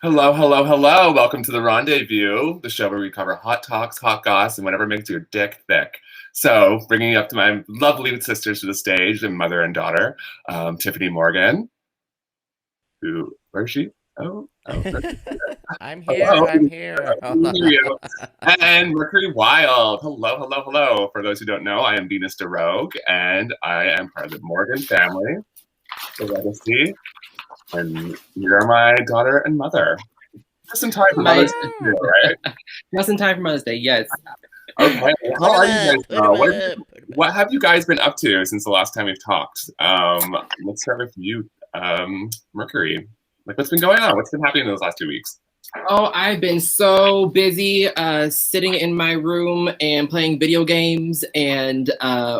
Hello, hello, hello. Welcome to the Rendez-View, the show where we cover hot talks, hot goss, and whatever makes your dick thick. So, bringing up to my lovely sisters to the stage, and mother and daughter, Tiffany Morgan, where is she? I'm here. Hello. I'm here. Here you. And Mercury Wild. Hello, hello, hello. For those who don't know, I am Venus DeRogue, and I am part of the Morgan family, the legacy. And you're my daughter and mother. Just in time for Mother's Day, right? Just in time for Mother's Day, yes. Okay. How are you guys? What have you guys been up to since the last time we've talked? Let's start with you, Mercury. Like, what's been going on? What's been happening in those last 2 weeks? Oh, I've been so busy sitting in my room and playing video games and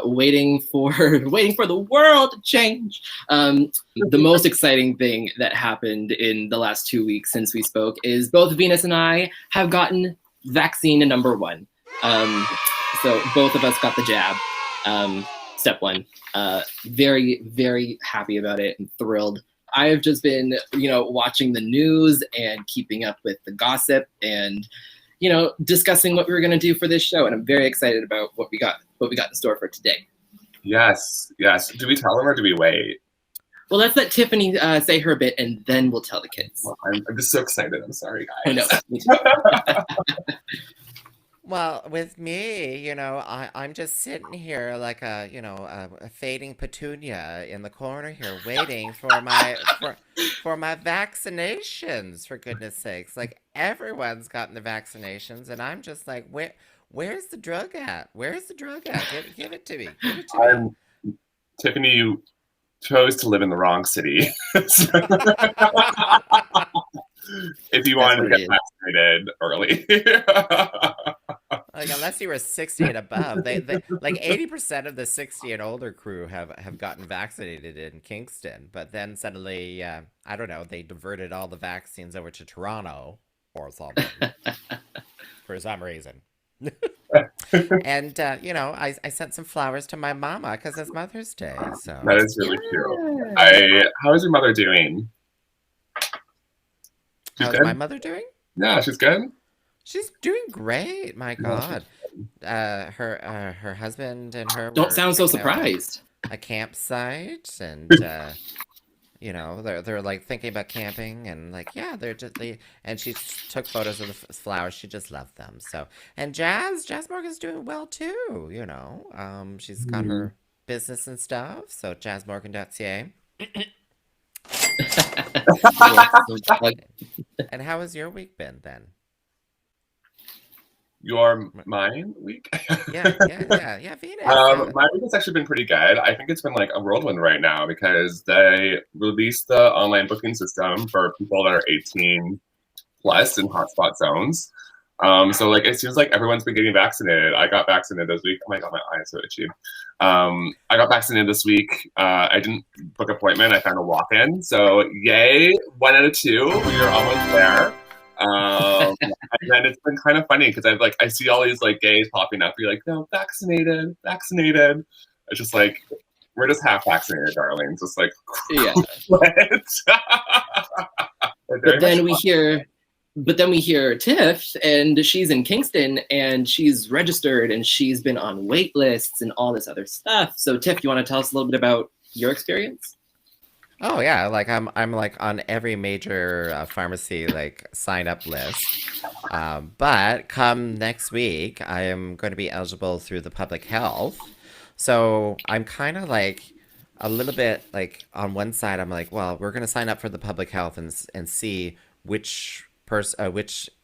waiting for the world to change. The most exciting thing that happened in the last 2 weeks since we spoke is both Venus and I have gotten vaccine number 1. So both of us got the jab. Step 1. Very, very happy about it and thrilled. I have just been, watching the news and keeping up with the gossip and, discussing what we were going to do for this show. And I'm very excited about what we got in store for today. Yes. Do we tell them or do we wait? Well, let's let Tiffany say her bit and then we'll tell the kids. Well, I'm just so excited. I'm sorry, guys. I know. Well, with me, I'm just sitting here like a fading petunia in the corner here, waiting for my vaccinations. For goodness sakes, like everyone's gotten the vaccinations, and I'm just like, where's the drug at? Where's the drug at? Give it to me. Give it to me. Tiffany, you chose to live in the wrong city. If you wanted to get vaccinated early. Like, unless you were 60 and above, they like 80% of the 60 and older crew have gotten vaccinated in Kingston. But then suddenly, I don't know, they diverted all the vaccines over to Toronto or something for some reason. And I sent some flowers to my mama because it's Mother's Day. So that is really cute. How is your mother doing? How's my mother doing? Yeah, she's good. She's doing great. My God, her husband and her don't sound so surprised. A campsite, and they're like thinking about camping, and like and she took photos of the flowers. She just loved them. So, and Jazz Morgan's doing well too. She's got her business and stuff. So jazzmorgan.ca. And how has your week been then? Mine week? Yeah, Venus. My week has actually been pretty good. I think it's been like a whirlwind right now because they released the online booking system for people that are 18 plus in hotspot zones. So like it seems like everyone's been getting vaccinated. I got vaccinated this week. Oh my God, my eye is so itchy. I got vaccinated this week. I didn't book an appointment. I found a walk-in. So yay, 1 out of 2. We are almost there. And then it's been kind of funny because I see all these like gays popping up. You're like, no, vaccinated. It's just like we're just half vaccinated, darlings. Just like yeah. But then we hear Tiff, and she's in Kingston, and she's registered, and she's been on wait lists and all this other stuff. So Tiff, you want to tell us a little bit about your experience? Oh yeah, like I'm like on every major pharmacy like sign up list. But come next week, I am going to be eligible through the public health. So I'm kind of like a little bit like on one side I'm like, well, we're gonna sign up for the public health and see which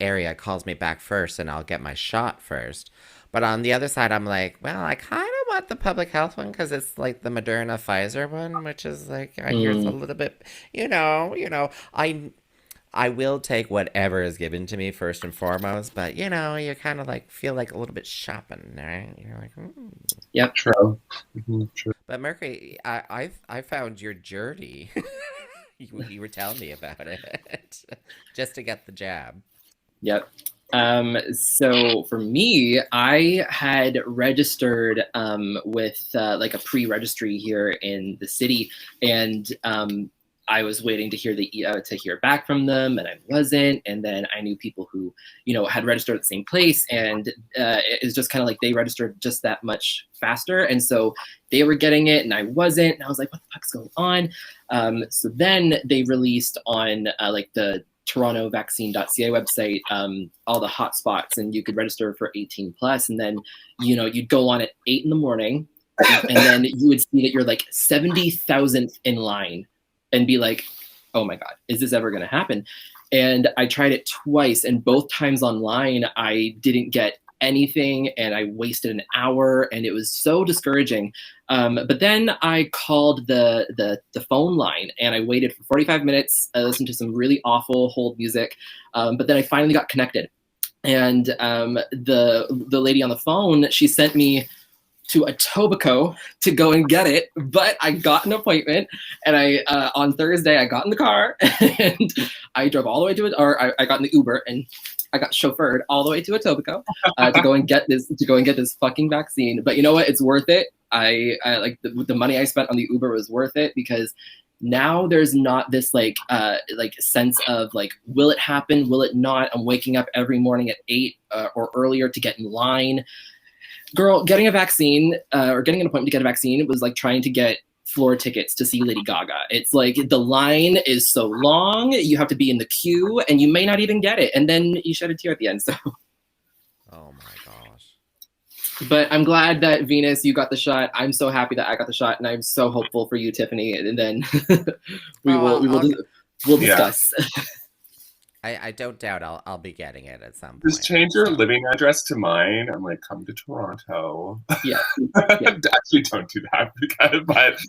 area calls me back first, and I'll get my shot first. But on the other side, I'm like, well, I kind of want the public health one because it's like the Moderna Pfizer one, which is like I hear it's a little bit, I will take whatever is given to me first and foremost, but you kind of like feel like a little bit shopping, right? You're like, Yep. True. True. But Mercury, I found your journey. You were telling me about it just to get the jab. Yep. So for me, I had registered with like a pre-registry here in the city, and I was waiting to hear back from them, and I wasn't. And then I knew people who had registered at the same place, and it's just kind of like they registered just that much faster, and so they were getting it, and I wasn't. And I was like, what the fuck's going on? So then they released on like the torontovaccine.ca website all the hotspots, and you could register for 18 plus, and then you'd go on at 8 in the morning, and then you would see that you're like 70,000th in line and be like, oh my god, is this ever going to happen? And I tried it twice, and both times online I didn't get anything, and I wasted an hour, and it was so discouraging. But then I called the phone line, and I waited for 45 minutes. I listened to some really awful hold music, but then I finally got connected. And the lady on the phone, she sent me to Etobicoke to go and get it, but I got an appointment, and on Thursday I got in the car and I drove all the way I got in the Uber, and I got chauffeured all the way to Etobicoke to go and get this fucking vaccine. But you know what? It's worth it. I like the money I spent on the Uber was worth it, because now there's not this like sense of like, will it happen? Will it not? I'm waking up every morning at 8 or earlier to get in line. Girl, getting a vaccine or getting an appointment to get a vaccine, it was like trying to get floor tickets to see Lady Gaga. It's like the line is so long, you have to be in the queue, and you may not even get it, and then you shed a tear at the end. So, oh my gosh! But I'm glad that Venus, you got the shot. I'm so happy that I got the shot, and I'm so hopeful for you, Tiffany. And then we'll discuss. I don't doubt I'll be getting it at some point. Just change your living address to mine. I'm like, come to Toronto. Yeah. Actually, don't do that, but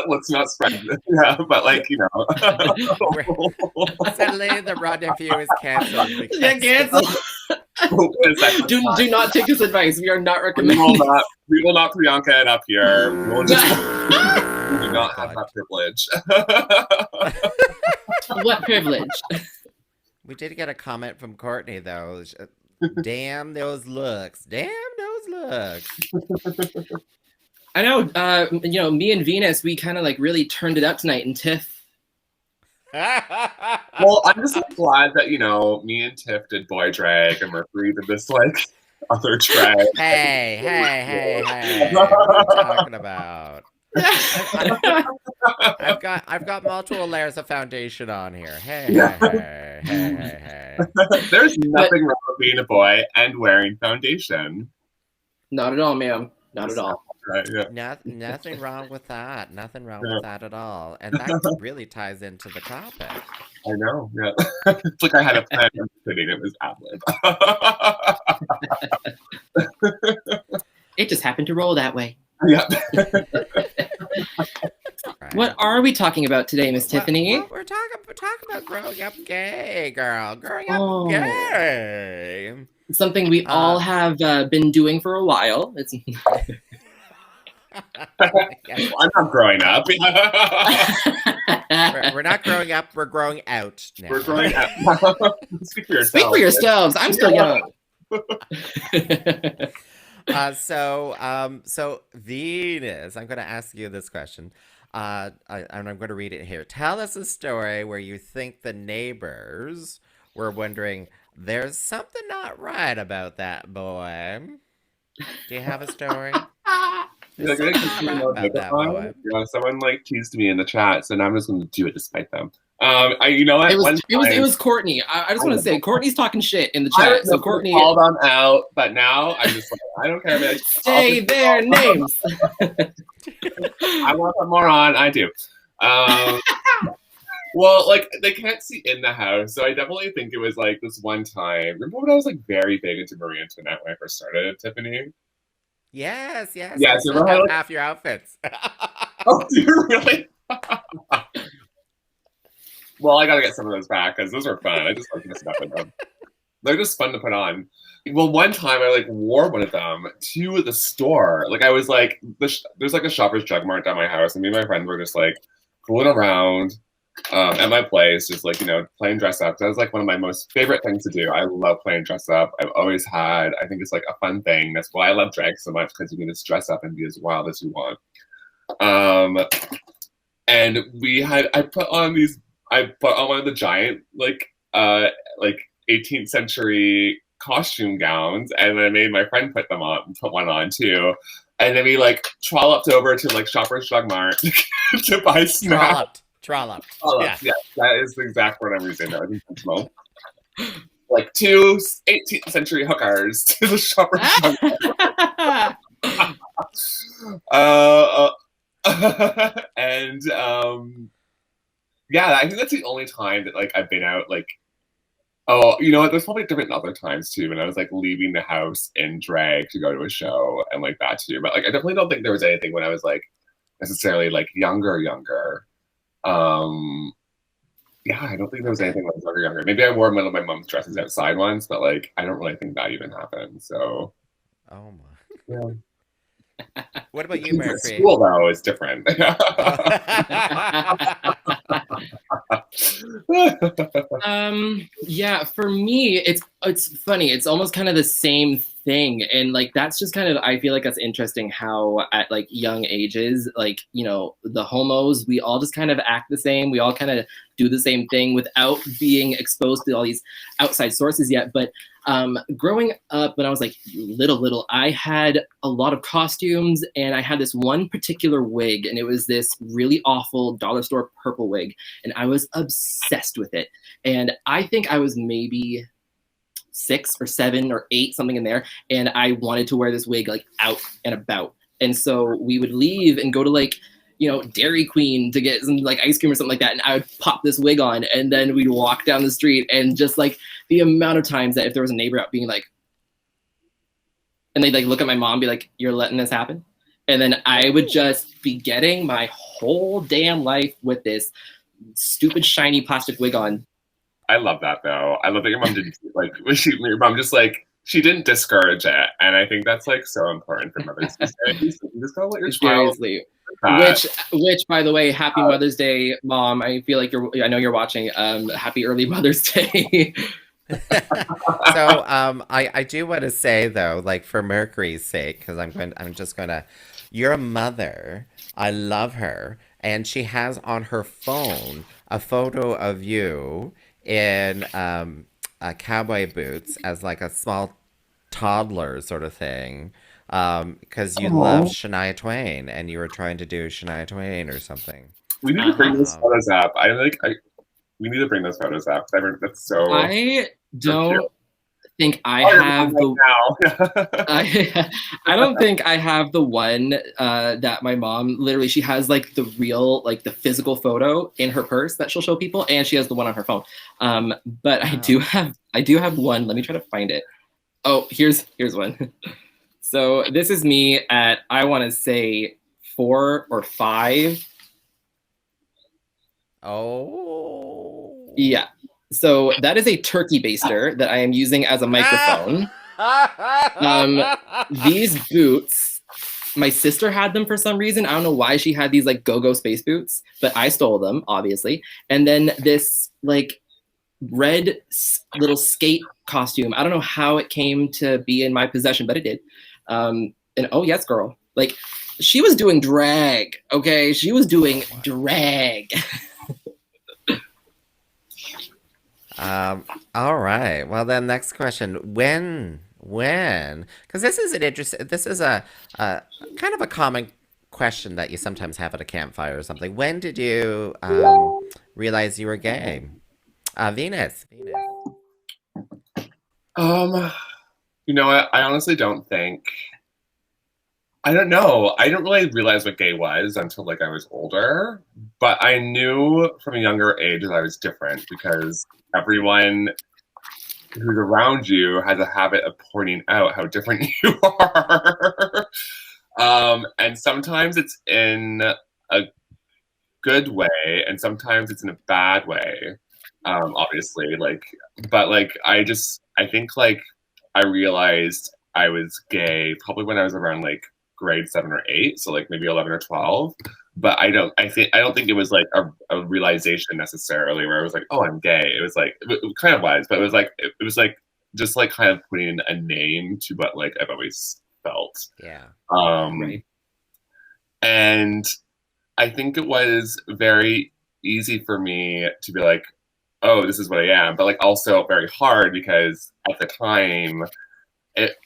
let's not spread it. Yeah, but like, Suddenly the Rendez-View is canceled. Yeah, cancel. Do not take this advice. We are not recommending. We will not Priyanka it up here. We will just, we do not have that privilege. What privilege? We did get a comment from Courtney, though. Damn those looks. Damn those looks. I know, me and Venus, we kind of like really turned it up tonight, and Tiff. Well, I'm just glad that, me and Tiff did boy drag, and Mercury did this, like, other drag. Hey. What are you talking about? I've got multiple layers of foundation on here. Hey. There's nothing wrong with being a boy and wearing foundation. Not at all, ma'am. Not at all. Right, yeah. Nothing wrong with that. Nothing wrong with that at all. And that really ties into the topic. I know, yeah. It's like I had a plan. I'm kidding. It was ad-lib. It just happened to roll that way. Yeah. Right. What are we talking about today, Miss Tiffany? Well, we're talking about growing up gay, girl. Growing up gay. Something we all have been doing for a while. It's. I'm not growing up. We're not growing up. We're growing out now. We're growing up. Speak for yourselves. Speak for yourselves. I'm still young. So Venus, I'm going to ask you this question, and I'm going to read it here. Tell us a story where you think the neighbors were wondering, there's something not right about that boy. Do you have a story? Someone like teased me in the chat, so now I'm just going to do it despite them. You know what? It was Courtney. I just want to say Courtney's talking shit in the I chat. So Courtney, call them out, but now I'm just like, I don't care. Like, say their names. I want them more on. I do. Well, like they can't see in the house, so I definitely think it was like this one time. Remember when I was like very big into Marie Antoinette when I first started at Tiffany? Yes. Yeah, I so still have half your outfits. Oh, do you really? Well, I gotta get some of those back because those are fun. I just like messing up with them. They're just fun to put on. Well, one time I like wore one of them to the store. Like I was like, there's like a Shoppers Drug Mart at my house, and me and my friends were just like fooling around at my place, just like playing dress up. That was like one of my most favorite things to do. I love playing dress up. I've always had. I think it's like a fun thing. That's why I love drag so much because you can just dress up and be as wild as you want. And I put on one of the giant like 18th century costume gowns, and I made my friend put one on too. And then we like trolloped over to like Shoppers Drug Mart to buy snacks. Trolloped. Yeah, that is the exact word I'm using. That was intentional. Like two 18th century hookers to the Shoppers Drug Mart. And yeah, I think that's the only time that like I've been out like. Oh, you know what? There's probably different other times too when I was like leaving the house in drag to go to a show and like that too. But like I definitely don't think there was anything when I was like necessarily like younger. Yeah, I don't think there was anything when I was younger. Maybe I wore one of my mom's dresses outside once, but like I don't really think that even happened. So oh my. Yeah. What about you, Mary? School though is different. Yeah, for me, it's funny. It's almost kind of the same thing, and like that's just kind of I feel like that's interesting how at like young ages, like the homos, we all just kind of act the same. We all kind of do the same thing without being exposed to all these outside sources yet. But growing up when I was like little, I had a lot of costumes, and I had this one particular wig, and it was this really awful dollar store purple wig, and I was obsessed with it. And I think I was maybe 6 or 7 or 8, something in there, and I wanted to wear this wig like out and about. And so we would leave and go to like Dairy Queen to get some like ice cream or something like that, and I would pop this wig on, and then we'd walk down the street, and just like the amount of times that if there was a neighbor out being like, and they'd like look at my mom and be like, "You're letting this happen?" And then I would just be getting my whole damn life with this stupid shiny plastic wig on. I love that though. I love that your mom didn't like. Your mom just like she didn't discourage it, and I think that's like so important for mothers to say. You just gotta let your child. Seriously. Which, by the way, happy Mother's Day, Mom. I feel like I know you're watching. Happy early Mother's Day. So, I do want to say though, like for Mercury's sake, because I'm just gonna. You're a mother. I love her, and she has on her phone a photo of you in cowboy boots as like a small toddler sort of thing. Because you love Shania Twain and you were trying to do Shania Twain or something. We need to bring those photos up. We need to bring those photos up. That's so. I don't think I have the. I don't think I have the one that my mom literally. She has like the real, like the physical photo in her purse that she'll show people, and she has the one on her phone. But I do have one. Let me try to find it. Oh, here's one. So this is me at, I want to say 4 or 5. Oh. Yeah. So that is a turkey baster that I am using as a microphone. These boots, my sister had them for some reason. I don't know why she had these like go-go space boots, but I stole them, obviously. And then this like red little skate costume. I don't know how it came to be in my possession, but it did. And oh yes, girl. Like she was doing drag. Okay, she was doing drag. All right. Well, then next question. When? Because this is an interesting. This is a kind of a common question that you sometimes have at a campfire or something. When did you realize you were gay? Venus. You know what? I honestly don't think. I don't know. I didn't really realize what gay was until like I was older, but I knew from a younger age that I was different because everyone who's around you has a habit of pointing out how different you are. And sometimes it's in a good way, and sometimes it's in a bad way. Obviously, but I think like I realized I was gay probably when I was around like grade 7 or 8, so like maybe 11 or 12. But I don't think it was like a realization necessarily where I was like, oh, I'm gay. It was like it kind of was, but it was like just like kind of putting a name to what like I've always felt. Yeah. Right. And I think it was very easy for me to be like, oh, this is what I am, but like also very hard because at the time, it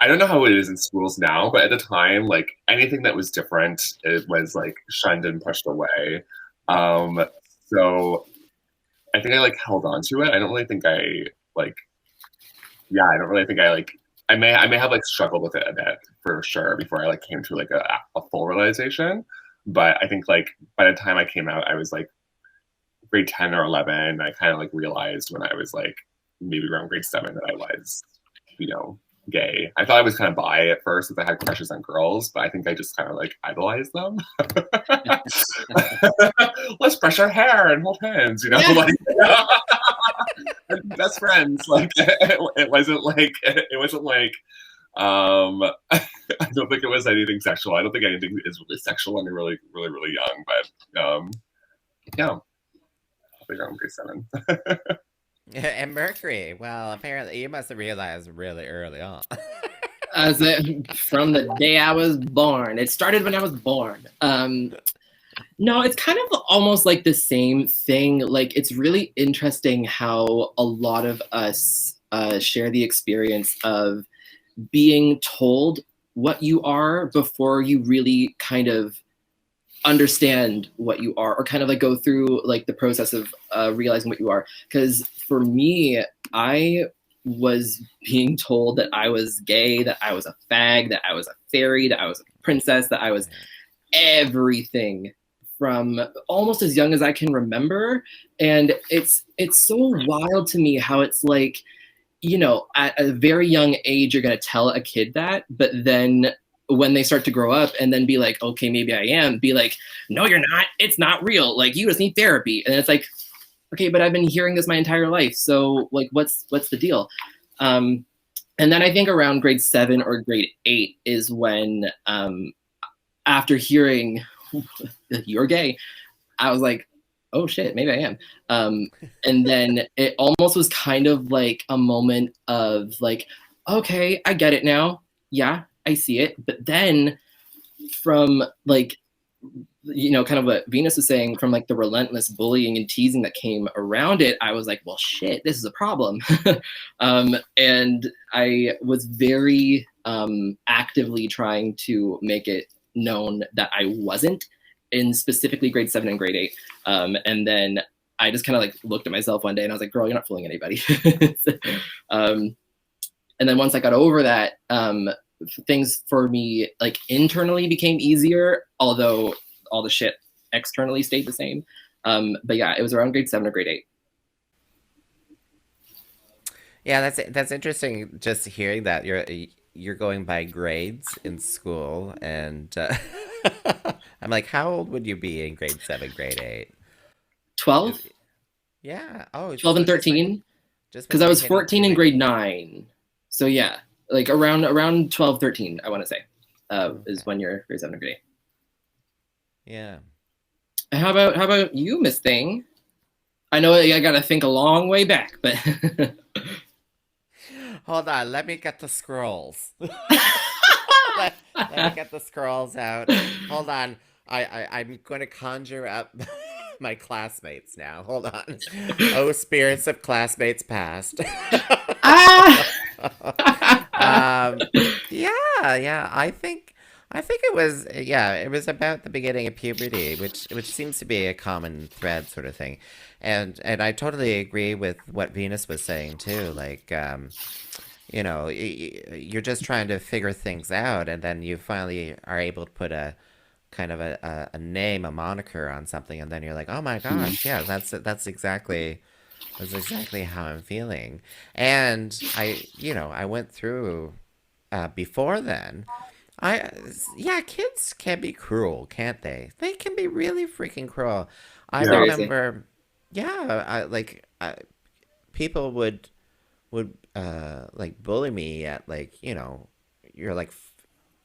I don't know how it is in schools now, but at the time, like anything that was different, it was like shunned and pushed away. So I think I like held on to it. I don't really think I like, yeah, I don't really think I like. I may have like struggled with it a bit for sure before I like came to like a full realization. But I think like by the time I came out, I was like grade 10 or 11. I kind of like realized when I was like maybe around grade 7 that I was, you know, gay. I thought I was kind of bi at first because I had crushes on girls, but I think I just kind of like idolized them. Let's brush our hair and hold hands, you know, like best friends. Like it wasn't like I don't think it was anything sexual. I don't think anything is really sexual when you're really, really, really young. But yeah, I think I'm grade 7. And Mercury. Well, apparently you must have realized really early on. From the day I was born. It started when I was born. No, it's kind of almost like the same thing. Like, it's really interesting how a lot of us share the experience of being told what you are before you really kind of understand what you are, or kind of like go through like the process of realizing what you are. Because for me, I was being told that I was gay, that I was a fag, that I was a fairy, that I was a princess, that I was everything from almost as young as I can remember. And it's so wild to me how it's like, you know, at a very young age, you're going to tell a kid that, but then when they start to grow up and then be like, okay, maybe I am, be like, no, you're not. It's not real. Like, you just need therapy. And it's like, okay, but I've been hearing this my entire life. So like, what's the deal? And then I think around grade 7 or grade 8 is when, after hearing you're gay, I was like, oh shit, maybe I am. And then it almost was kind of like a moment of like, okay, I get it now. Yeah, I see it. But then from like, you know, kind of what Venus was saying, from like the relentless bullying and teasing that came around it, I was like, well, shit, this is a problem. And I was very actively trying to make it known that I wasn't, in specifically grade 7 and grade 8. And then I just kind of like looked at myself one day and I was like, girl, you're not fooling anybody. And then once I got over that, things for me like internally became easier, although all the shit externally stayed the same. But yeah, it was around grade 7 or grade 8. Yeah, that's interesting. Just hearing that you're going by grades in school, and I'm like, how old would you be in grade 7, grade 8? 12. Yeah. Oh, 12 and 13. Just because I was 14 in grade 9. So yeah, like around 12, 13, I want to say, is when you're grade 7 or grade 8. Yeah. How about you, Miss Thing? I know I gotta think a long way back, but hold on, let me get the scrolls. let me get the scrolls out. Hold on, I'm going to conjure up my classmates now. Hold on. Oh, spirits of classmates past. Yeah. I I think it was, yeah, it was about the beginning of puberty, which seems to be a common thread sort of thing. And I totally agree with what Venus was saying too. Like, you're just trying to figure things out, and then you finally are able to put a kind of a name, a moniker on something, and then you're like, oh my Mhm. gosh, yeah, that's exactly how I'm feeling. And I went through before then. I Yeah, kids can be cruel, can't they? They can be really freaking cruel. I Yeah. Seriously. remember, yeah, people would like bully me at like you're like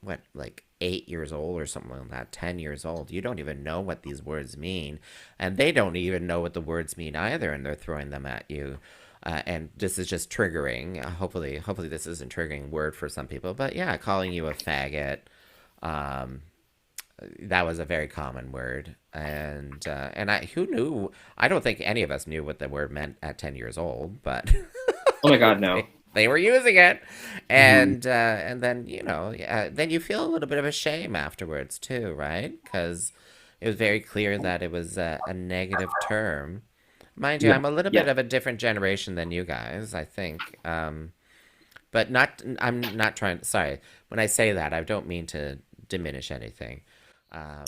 what, like 8 years old or something like that, 10 years old. You don't even know what these words mean, and they don't even know what the words mean either, and they're throwing them at you. And this is just triggering. Hopefully this isn't triggering word for some people, but yeah, calling you a faggot. Um, that was a very common word, and I who knew? I don't think any of us knew what the word meant at 10 years old, but Oh my God, no. they were using it, Mhm. and then then you feel a little bit of a shame afterwards too, right? Because it was very clear that it was a negative term. Mind you, Yeah. I'm a little Yeah. bit of a different generation than you guys, I think. But not, I'm not trying. Sorry, when I say that, I don't mean to diminish anything. Um,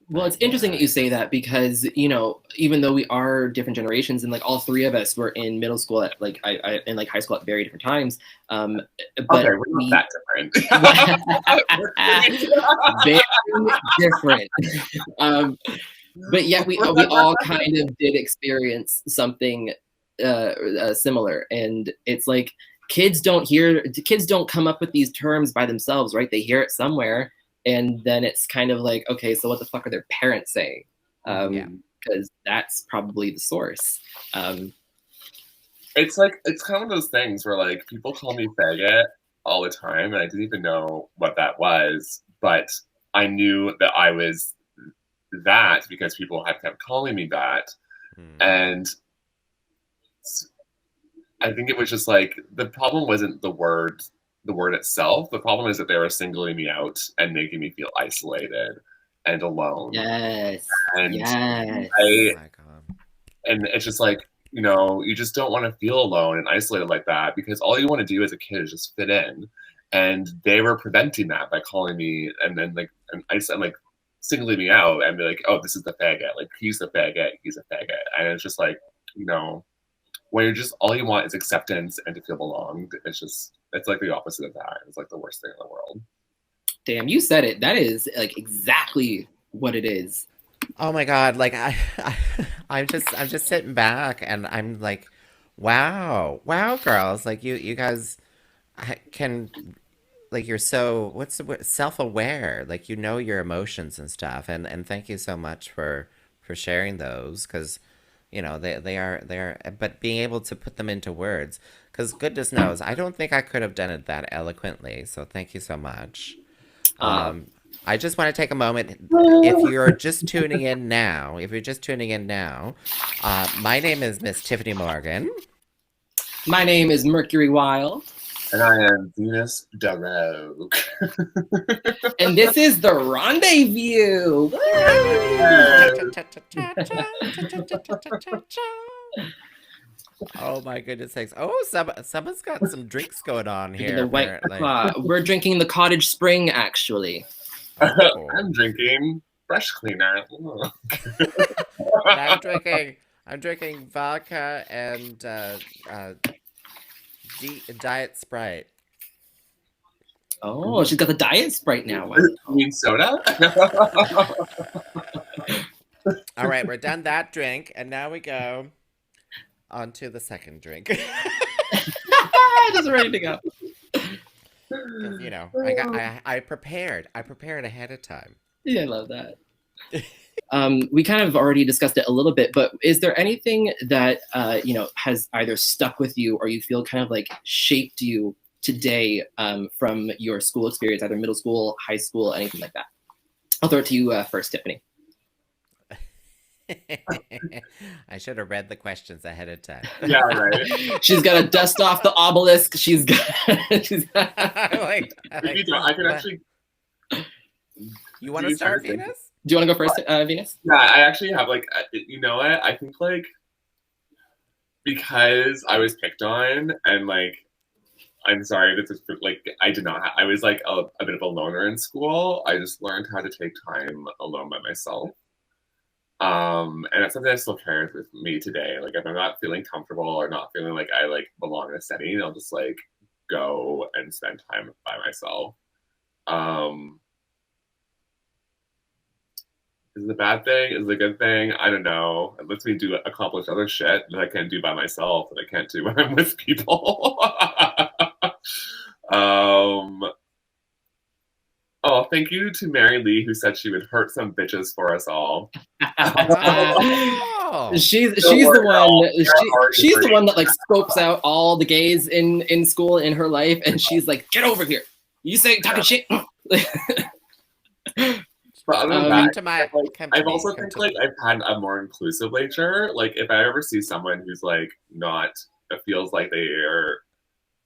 Well, it's but interesting that yeah, you say that because, even though we are different generations and like all three of us were in middle school at like I in like high school at very different times, um, Okay, but we're not we that different. very different. Um, but yet we all kind of did experience something similar, and it's like kids don't come up with these terms by themselves, right? They hear it somewhere, and then it's kind of like, okay, so what the fuck are their parents saying? yeah, Because that's probably the source. Um, It's like it's kind of those things where like people call me faggot all the time, and I didn't even know what that was, but I knew that I was that because people had kept calling me that, mm, and I think it was just like the problem wasn't the word itself. The problem is that they were singling me out and making me feel isolated and alone. yes, And oh yes. I my god, and it's just like, you just don't want to feel alone and isolated like that because all you want to do as a kid is just fit in. And they were preventing that by calling me and then like and I'm like singling me out and be like, oh, this is the faggot. Like he's the faggot, he's a faggot. And it's just like, you know, when you're just all you want is acceptance and to feel belonged, it's like the opposite of that. It's like the worst thing in the world. Damn, you said it. That is like exactly what it is. oh my god! Like I'm just sitting back, and I'm like, wow, wow, girls, like you guys can, like, you're so, what's the word, self-aware, like you know your emotions and stuff, and thank you so much for sharing those, because they are, but being able to put them into words, because goodness knows I don't think I could have done it that eloquently, so thank you so much. Uh, um I just want to take a moment. If you're just tuning in now, my name is Miss Tiffany Morgan. my name is Mercury Wild. And I am Venus Darrow. And this is the Rendezview. Oh my goodness sakes. Oh, someone's got some drinks going on Drinking here, the White apparently. Claw. We're drinking the Cottage Spring, actually. Oh. I'm drinking fresh cleaner. And I'm drinking vodka and diet Sprite. Oh, she's got the Diet Sprite now. Wow. You mean soda? All right, we're done that drink, and now we go on to the second drink. Just ready to go. Because I prepared ahead of time. Yeah, I love that. We kind of already discussed it a little bit, but is there anything that has either stuck with you or you feel kind of like shaped you today from your school experience, either middle school, high school, anything like that? I'll throw it to you first, Tiffany. I should have read the questions ahead of time. Yeah, right. She's got to dust off the obelisk. She's got. I like, I can actually. You want to start, Venus? Do you want to go first, Venus? Yeah, I actually have like, you know what? I think like because I was picked on and like I'm sorry, this is like I did not. I was like a bit of a loner in school. I just learned how to take time alone by myself. And that's something that still carries with me today. Like if I'm not feeling comfortable or not feeling like I like belong in a setting, I'll just like go and spend time by myself. Um, is it a bad thing? Is it a good thing? I don't know. It lets me do accomplish other shit that I can't do by myself that I can't do when I'm with people. um, oh, thank you to Mary Lee who said she would hurt some bitches for us all. Oh. She's the one. She's the one that like scopes out all the gays in school in her life, and she's like, "Get over here! You say talking shit." But other than that, to my, I've also think like I've had a more inclusive nature. Like if I ever see someone who's like not, it feels like they are.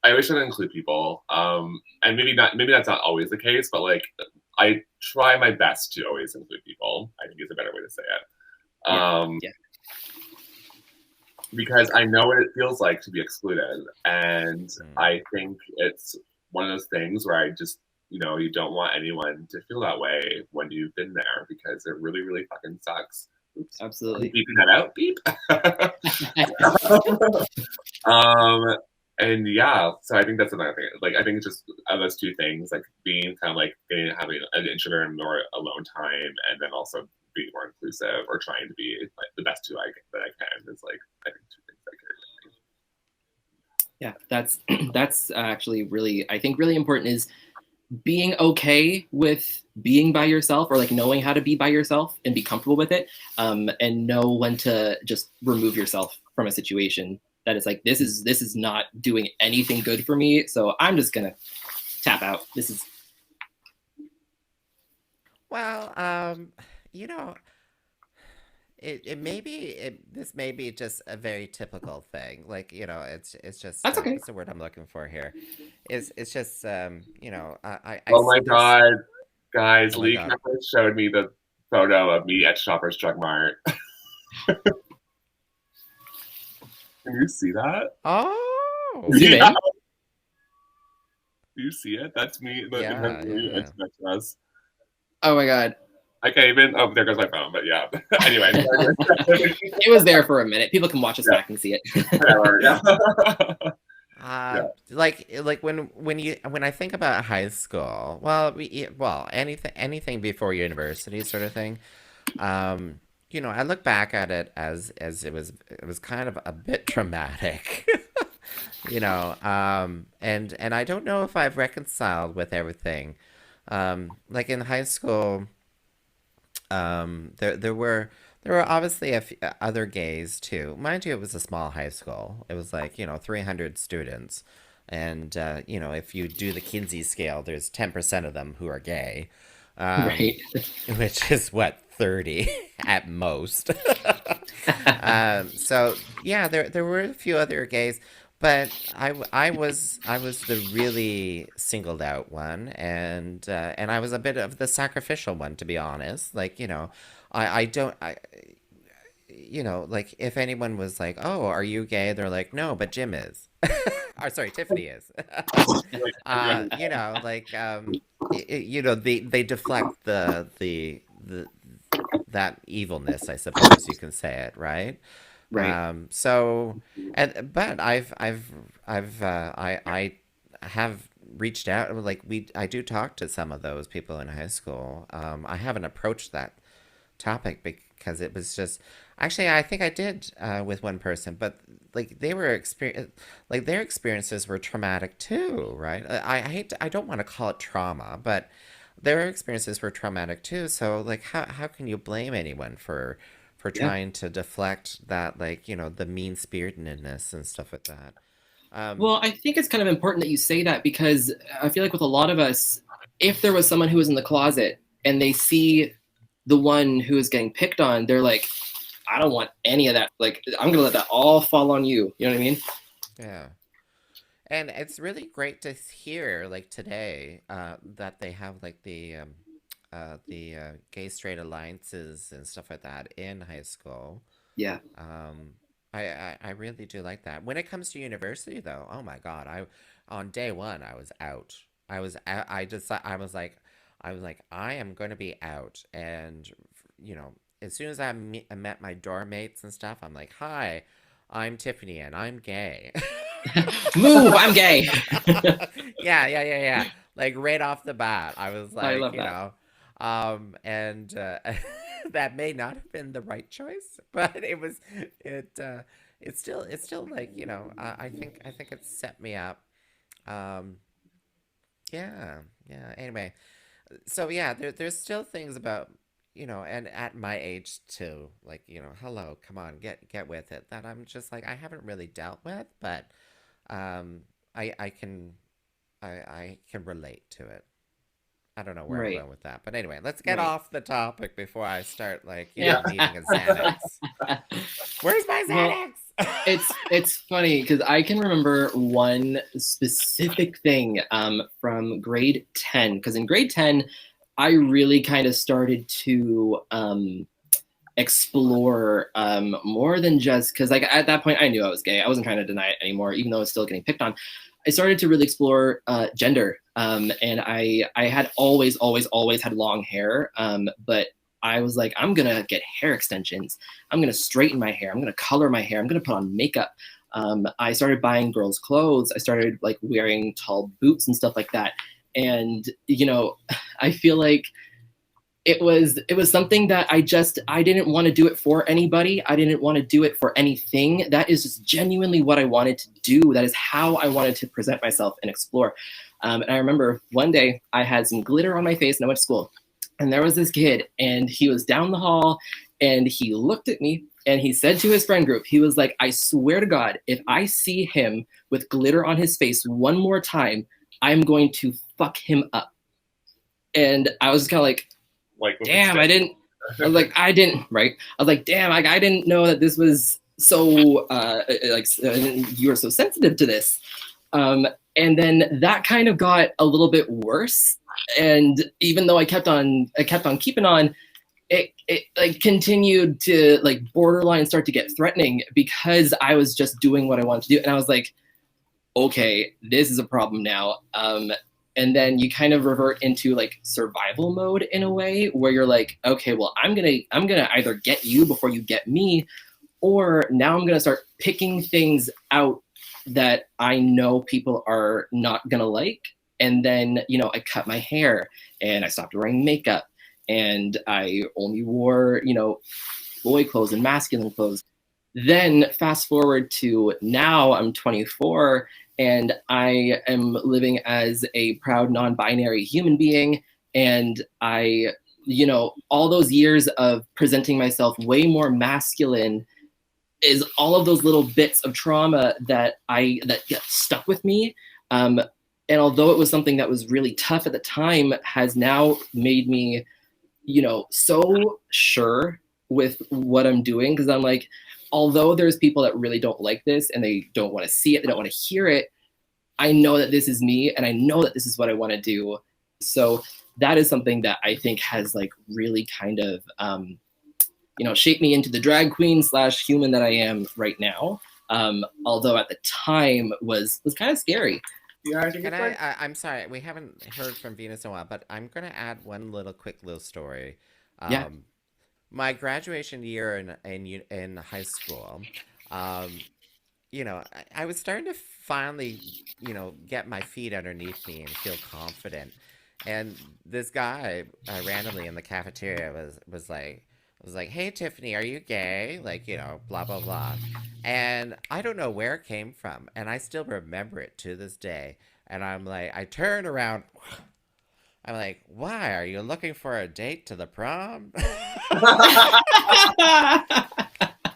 I always try to include people. And maybe that's not always the case, but like I try my best to always include people. I think is a better way to say it. Yeah. Because I know what it feels like to be excluded, and I think it's one of those things where I just you don't want anyone to feel that way when you've been there because it really, really fucking sucks. Oops. Absolutely. Beeping that out, beep. And yeah, so I think that's another thing. Like, I think it's just those two things, like being kind of like having an introvert and more alone time, and then also being more inclusive or trying to be like the best that I can is like I think two things that carry with me. Yeah, that's actually really I think really important is being okay with being by yourself or like knowing how to be by yourself and be comfortable with it, and know when to just remove yourself from a situation that is like this is not doing anything good for me, so I'm just gonna tap out. This is this may be just a very typical thing. Like, it's just that's okay. What's the word I'm looking for here? It's just I oh my god, guys, oh Lee God. showed me the photo of me at Shoppers Drug Mart. Can you see that? Oh, yeah. Do you see it? That's me. Yeah. Us. Oh my god. I can't even. Oh, there goes my phone. But yeah. Anyway, it was there for a minute. People can watch us back and see it. Whatever. Yeah. Like when I think about high school, anything before university sort of thing, I look back at it as it was kind of a bit traumatic, and I don't know if I've reconciled with everything. Like in high school, there were obviously other gays too. Mind you, it was a small high school. It was like 300 students, and if you do the Kinsey scale, there's 10% of them who are gay, right? Which is what 30 at most. So yeah, there were a few other gays, but I was the really singled out one, and I was a bit of the sacrificial one, to be honest. Like I don't like if anyone was like, "Oh, are you gay?" They're like, "No, but Jim is." Or sorry, Tiffany is. They deflect the that evilness, I suppose you can say it, right? Right. But I have reached out. Like I do talk to some of those people in high school. I haven't approached that topic because it was just actually I think I did with one person, but like their experiences were traumatic too, right? I don't want to call it trauma, but their experiences were traumatic too. So like how can you blame anyone for trying to deflect that, like the mean spiritedness and stuff like that? Well, I think it's kind of important that you say that because I feel like with a lot of us, if there was someone who was in the closet and they see the one who is getting picked on, they're like, I don't want any of that. Like, I'm gonna let that all fall on you. You know what I mean? Yeah. And it's really great to hear, like today, that they have like the gay straight alliances and stuff like that in high school. Yeah. Um, I really do like that. When it comes to university, though, oh my God, I on day one I was out. I was out, I was like I am going to be out, and you know, as soon as I met my dorm mates and stuff, I'm like, hi, I'm Tiffany and I'm gay. Move, I'm gay. Yeah. Like right off the bat, I was I like, love you that. know, and that may not have been the right choice, but it it's still like, you know, I think it set me up. Um, yeah. Anyway, so yeah, there's still things about, you know, and at my age too, like, you know, hello, come on, get with it, that I'm just like I haven't really dealt with, but um, I can I can relate to it. I don't know where I'm Right. going with that, but anyway, let's get Right. off the topic before I start, like, you know, Yeah. needing a Xanax. Where's my Well, Xanax? it's funny because I can remember one specific thing from grade 10. Because in grade 10, I really kind of started to explore more than just because, like, at that point, I knew I was gay. I wasn't trying to deny it anymore, even though I was still getting picked on. I started to really explore gender, and I had always had long hair, but I was like, I'm gonna get hair extensions. I'm gonna straighten my hair. I'm gonna color my hair. I'm gonna put on makeup. I started buying girls' clothes. I started like wearing tall boots and stuff like that. And you know, I feel like it was something that I didn't want to do it for anybody. I didn't want to do it for anything. That is just genuinely what I wanted to do. That is how I wanted to present myself and explore. And I remember one day I had some glitter on my face and I went to school. And there was this kid and he was down the hall and he looked at me and he said to his friend group, he was like, I swear to God, if I see him with glitter on his face one more time, I'm going to fuck him up. And I was kind of like, with damn, I didn't. I was like, I didn't. Right. I was like, damn, I didn't know that this was so you were so sensitive to this. And then that kind of got a little bit worse. And even though I kept on keeping on, it like continued to like borderline start to get threatening because I was just doing what I wanted to do. And I was like, okay, this is a problem now. And then you kind of revert into like survival mode in a way where you're like, okay, well, I'm gonna either get you before you get me, or now I'm gonna start picking things out that I know people are not gonna like. And then, you know, I cut my hair and I stopped wearing makeup and I only wore, you know, boy clothes and masculine clothes. Then fast forward to now, I'm 24 and I am living as a proud non binary human being. And I, you know, all those years of presenting myself way more masculine is all of those little bits of trauma that get stuck with me. And although it was something that was really tough at the time, has now made me, you know, so sure with what I'm doing because I'm like, although there's people that really don't like this and they don't want to see it, they don't want to hear it, I know that this is me and I know that this is what I want to do. So that is something that I think has like really kind of, you know, shaped me into the drag queen / human that I am right now. Although at the time was kind of scary. Yeah, I think Can it's like I'm sorry, we haven't heard from Venus in a while, but I'm gonna add one little quick little story. Yeah. Um, my graduation year in high school, um, you know, I was starting to finally, you know, get my feet underneath me and feel confident. And this guy randomly in the cafeteria was like, "Hey Tiffany, are you gay?" Like, you know, blah blah blah. And I don't know where it came from, and I still remember it to this day. And I'm like, I turn around. I'm like, "Why are you looking for a date to the prom?"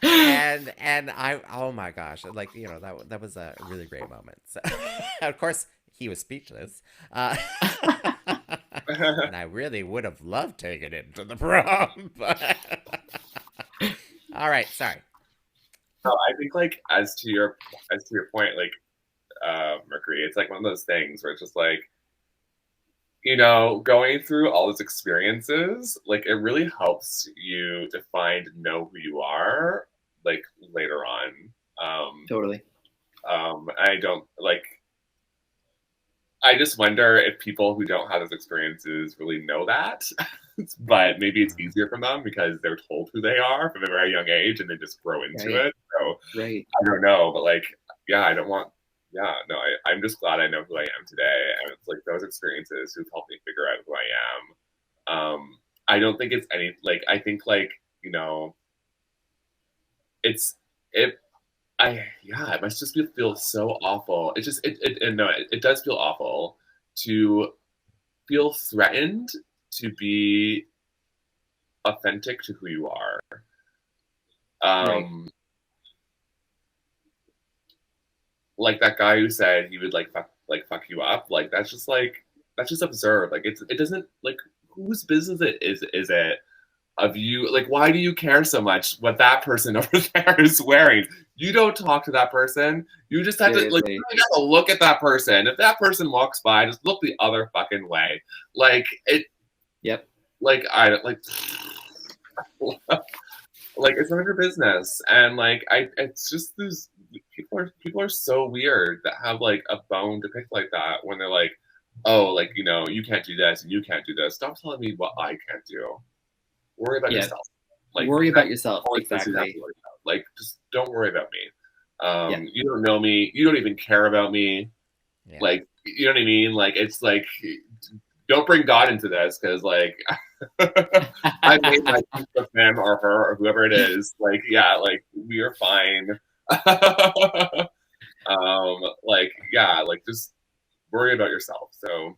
And I, oh my gosh, like, you know, that was a really great moment. So, of course he was speechless, and I really would have loved taking him to the prom, but all right, sorry. no, I think like as to your point, like Mercury, it's like one of those things where it's just like you know, going through all those experiences, like it really helps you define and know who you are, like later on. Totally. I don't like. I just wonder if people who don't have those experiences really know that, but maybe it's easier for them because they're told who they are from a very young age and they just grow into Right. it. So Right. I don't know, but like, yeah, I don't want. Yeah, no, I'm just glad I know who I am today, and it's like those experiences who've helped me figure out who I am. I don't think it's any like I think like you know it's it it must just feel so awful. It just it does feel awful to feel threatened to be authentic to who you are. Right. Like that guy who said he would fuck you up. Like that's just absurd. Like it doesn't like whose business is it of you? Like why do you care so much what that person over there is wearing? You don't talk to that person. You just have to like Seriously. you have to look at that person. If that person walks by, just look the other fucking way. Like it. Yep. Like I like. Like it's none of your business, and like it's just these people are so weird that have like a bone to pick like that when they're like, oh, like you know, you can't do this and you can't do this. Stop telling me what I can't do. Worry about Yeah. yourself. Like Worry about yourself. only person you have Exactly. to worry about. Like just don't worry about me. Yeah. You don't know me. You don't even care about me. Yeah. Like you know what I mean? Like it's like don't bring God into this because like I made my peace with him or her or whoever it is. Like yeah, like we are fine. Like yeah, like just worry about yourself. So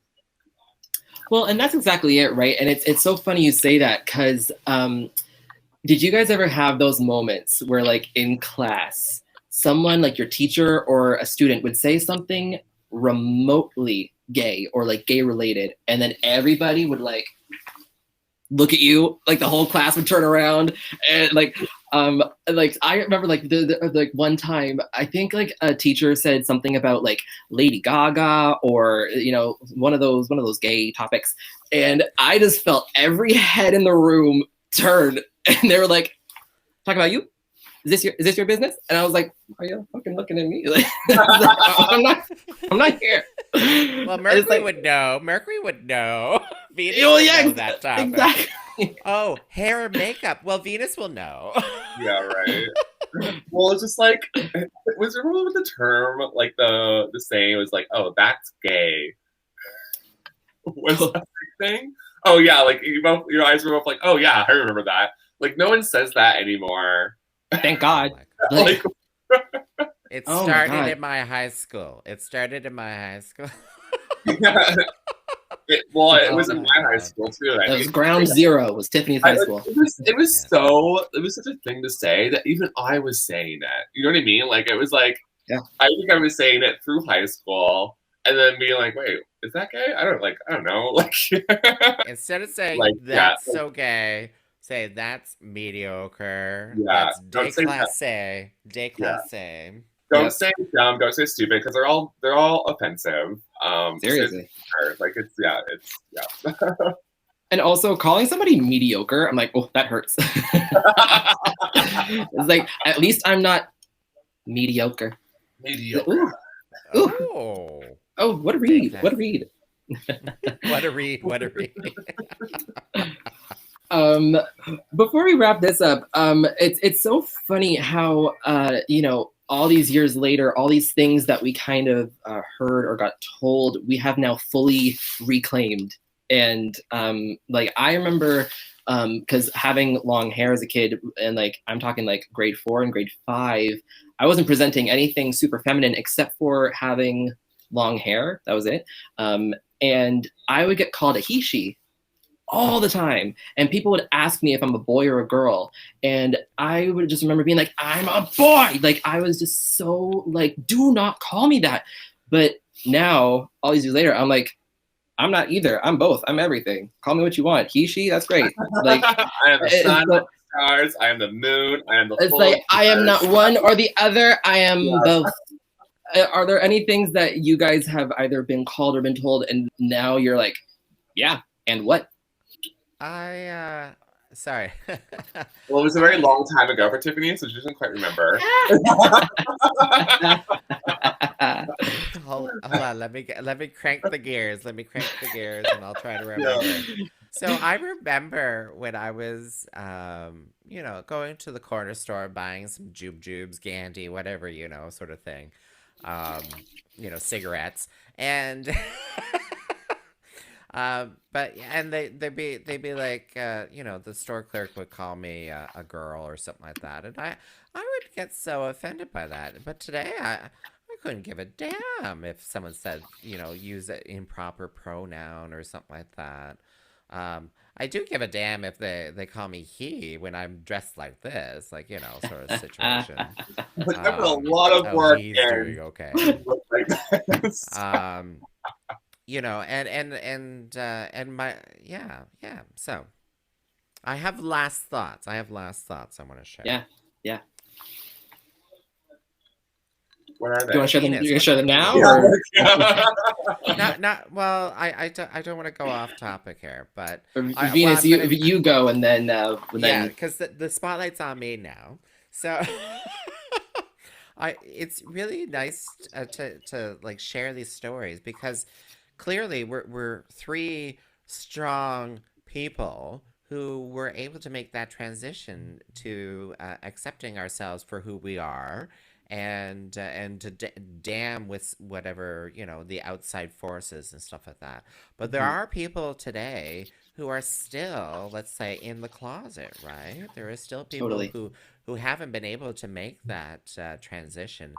Well, and that's exactly it, right? And it's so funny you say that because did you guys ever have those moments where like in class, someone like your teacher or a student would say something remotely gay or like gay related, and then everybody would like look at you, like the whole class would turn around and like I remember like the like one time I think like a teacher said something about like Lady Gaga or you know one of those gay topics, and I just felt every head in the room turn and they were like, talking about you? Is this your business? And I was like, are you fucking looking at me? Like, I'm not here. Well, Mercury would know. Mercury would know. Venus Oh, would yeah, know that topic. exactly. Oh, hair and makeup. Well, Venus will know. yeah, right. Well, it's just like was there with the term like the saying was like, oh, that's gay. Was that a thing? Oh yeah, like your eyes were both like, oh yeah, I remember that. Like no one says that anymore. Thank God. Oh Like it Oh my started God. in my high school. yeah. It was in Oh my my high God. school too. That was ground zero. Was Tiffany's high school. It was Yeah. so it was such a thing to say that even I was saying that. You know what I mean? Like it was like Yeah. I think I was saying it through high school and then being like, wait, is that gay? I don't know. Like Instead of saying Like, yeah, that's so gay, say that's mediocre. Yeah, That's don't say that. déclassé. Déclassé. Don't Yep. say dumb, don't say stupid, because they're all offensive. Seriously. Like it's yeah. And also calling somebody mediocre, I'm like, oh, that hurts. It's like, at least I'm not mediocre. Mediocre. Ooh, Oh. oh, what a read. Take What a that. read. What a read. What a read. Before we wrap this up, it's so funny how you know, all these years later, all these things that we kind of heard or got told, we have now fully reclaimed. And like I remember, because having long hair as a kid, and like I'm talking like grade 4 and grade 5, I wasn't presenting anything super feminine except for having long hair. That was it. And I would get called a he, she all the time, and people would ask me if I'm a boy or a girl, and I would just remember being like, I'm a boy. Like I was just so like, do not call me that. But now all these years later, I'm like, I'm not either. I'm both. I'm everything. Call me what you want. He, she, that's great. Like I am the sun, I am the stars, I am the moon, I am the it's like I am not one or the other. I am both. Are there any things that you guys have either been called or been told, and now you're like, Yeah. And what? Sorry. Well, it was a very long time ago for Tiffany, so she doesn't quite remember. Hold on. Let me crank the gears. Let me crank the gears, and I'll try to remember. Yeah. So I remember when I was, going to the corner store, buying some jubes, Gandy, whatever, sort of thing. Cigarettes, and they'd be like, the store clerk would call me a girl or something like that, and I would get so offended by that. But today I couldn't give a damn if someone said, use an improper pronoun or something like that. I do give a damn if they call me he when I'm dressed like this, like, sort of situation. But that was a lot of work. He's doing okay. And my, yeah. So I have last thoughts. I want to share. Yeah. What are they? Do you want to share them? Penis. You're gonna share them now, Yeah. or Not well. I don't want to go off topic here, but Venus, you go, and then yeah, because the spotlight's on me now. So it's really nice to like share these stories, because clearly we're three strong people who were able to make that transition to accepting ourselves for who we are, and to damn with whatever, the outside forces and stuff like that. But there are people today who are still, let's say, in the closet, right? There are still people Totally. who haven't been able to make that transition,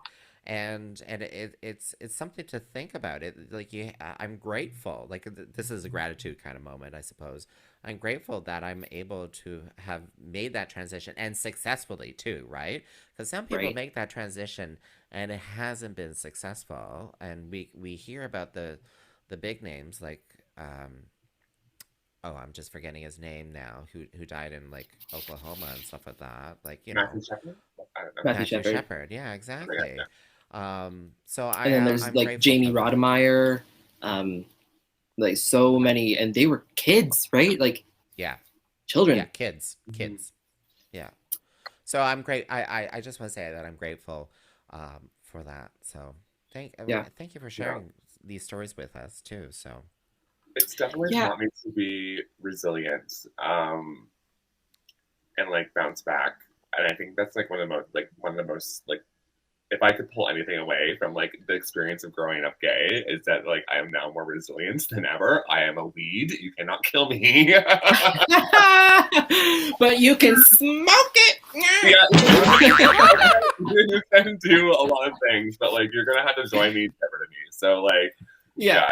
and it's something to think about. It like I'm grateful. Like, this is a gratitude kind of moment, I suppose. I'm grateful that I'm able to have made that transition, and successfully too, right? Because some people make that transition and it hasn't been successful, and we hear about the big names like I'm just forgetting his name now, who died in like Oklahoma and stuff like that, like, Matthew Shepard? I don't know. Matthew Shepard. Yeah, exactly. So And then there's I'm like Jamie Rodemeyer, like so many, and they were kids, right? Like, yeah, children. Yeah, kids. Yeah. So I'm great. I just want to say that I'm grateful for that. So thank you for sharing these stories with us too. So it's definitely taught me to be resilient, and like bounce back. And I think that's like one of the most like, if I could pull anything away from like the experience of growing up gay, is that like I am now more resilient than ever. I am a weed. You cannot kill me. But you can smoke it. Yeah. You can do a lot of things, but like you're gonna have to join me, never to me. So like, yeah.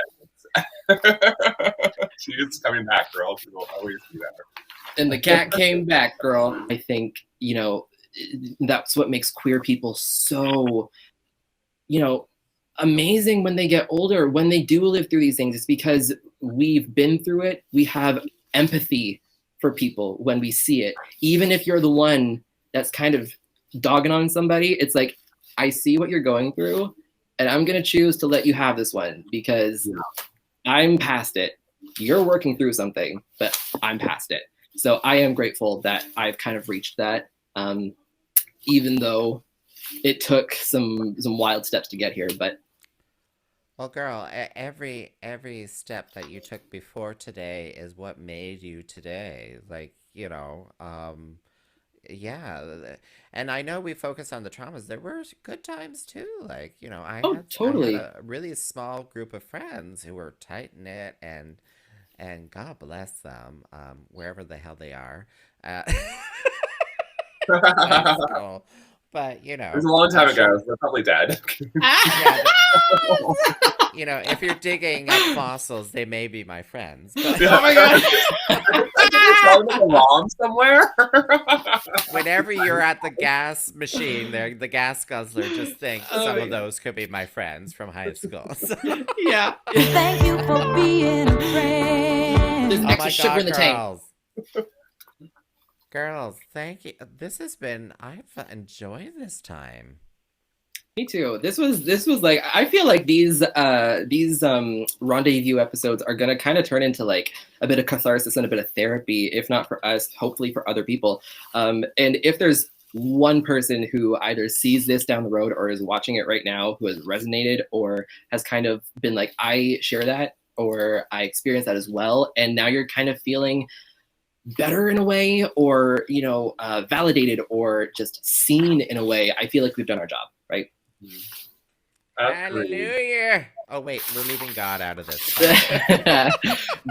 She is coming back, girl. She will always be there. And the cat came back, girl. I think, that's what makes queer people so, amazing when they get older, when they do live through these things. It's because we've been through it. We have empathy for people when we see it. Even if you're the one that's kind of dogging on somebody, it's like, I see what you're going through, and I'm going to choose to let you have this one because I'm past it. You're working through something, but I'm past it. So I am grateful that I've kind of reached that, even though it took some wild steps to get here. But well, girl, every step that you took before today is what made you today. Like, yeah. And I know we focus on the traumas. There were good times too. Like, I had a really small group of friends who were tight knit, and God bless them, wherever the hell they are. But it was a long time ago. They're probably dead. If you're digging up fossils, they may be my friends. But... Oh my god! Like a mom somewhere. Whenever you're at the gas machine, there, the gas guzzler, just think some of those could be my friends from high school. So. Yeah. Thank you for being a friend. There's extra sugar in the tank. Girls, thank you. I've enjoyed this time. Me too. This was like I feel like these rendezvous episodes are gonna kind of turn into like a bit of catharsis and a bit of therapy, if not for us, hopefully for other people. And if there's one person who either sees this down the road or is watching it right now who has resonated or has kind of been like, I share that or I experienced that as well, and now you're kind of feeling better in a way, or validated or just seen in a way, I feel like we've done our job, right? Hallelujah. Oh wait, we're leaving God out of this.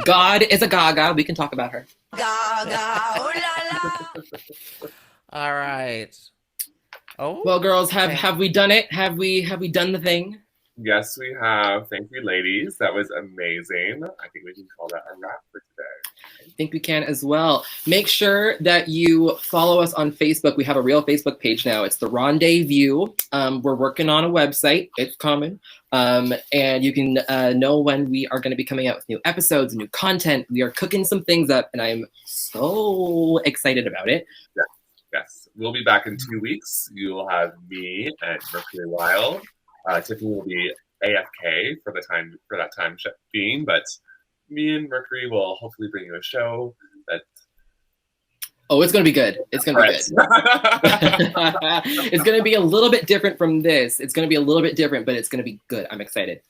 God is a gaga. We can talk about her. Gaga, oh la la. All right. Oh. Well, girls, okay. have we done it? Have we done the thing? Yes, we have. Thank you, ladies. That was amazing. I think we can call that a wrap for today. I think we can as well. Make sure that you follow us on Facebook. We have a real Facebook page now. It's the Rendez-View. We're working on a website. It's coming. And you can know when we are going to be coming out with new episodes, new content. We are cooking some things up, and I'm so excited about it. Yes. We'll be back in 2 weeks. You will have me and Mercury Wild. Tiffany will be AFK for that time being, but me and Mercury will hopefully bring you a show that. Oh, it's gonna be good. It's gonna be good. It's gonna be a little bit different from this. It's gonna be a little bit different, but it's gonna be good. I'm excited.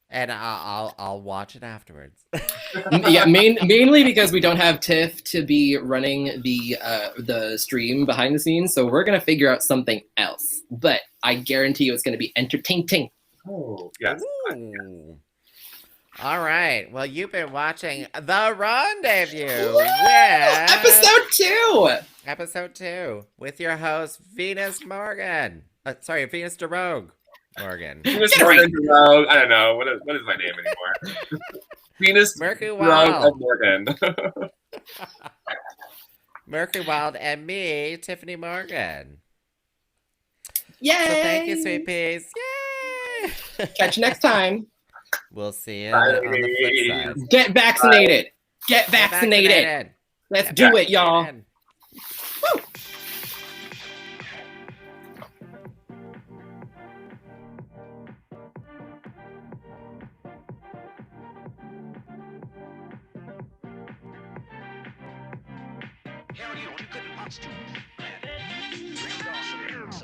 And I'll watch it afterwards. Yeah, mainly because we don't have Tiff to be running the stream behind the scenes, so we're gonna figure out something else. But I guarantee you, it's gonna be entertaining. Oh yes. Ooh. All right. Well, you've been watching The Rendezvous with Episode 2 with your host Venus Morgan. Venus DeRogue Morgan. Venus Morgan DeRogue. I don't know what is my name anymore. Venus Mercury DeRogue Wild. Morgan. Mercury Wild and me, Tiffany Morgan. Yay! So thank you, sweet peas. Yay! Catch you next time. We'll see you on the flip side. Get vaccinated. Get vaccinated. Let's do it, y'all. Woo. Hell, you couldn't watch too.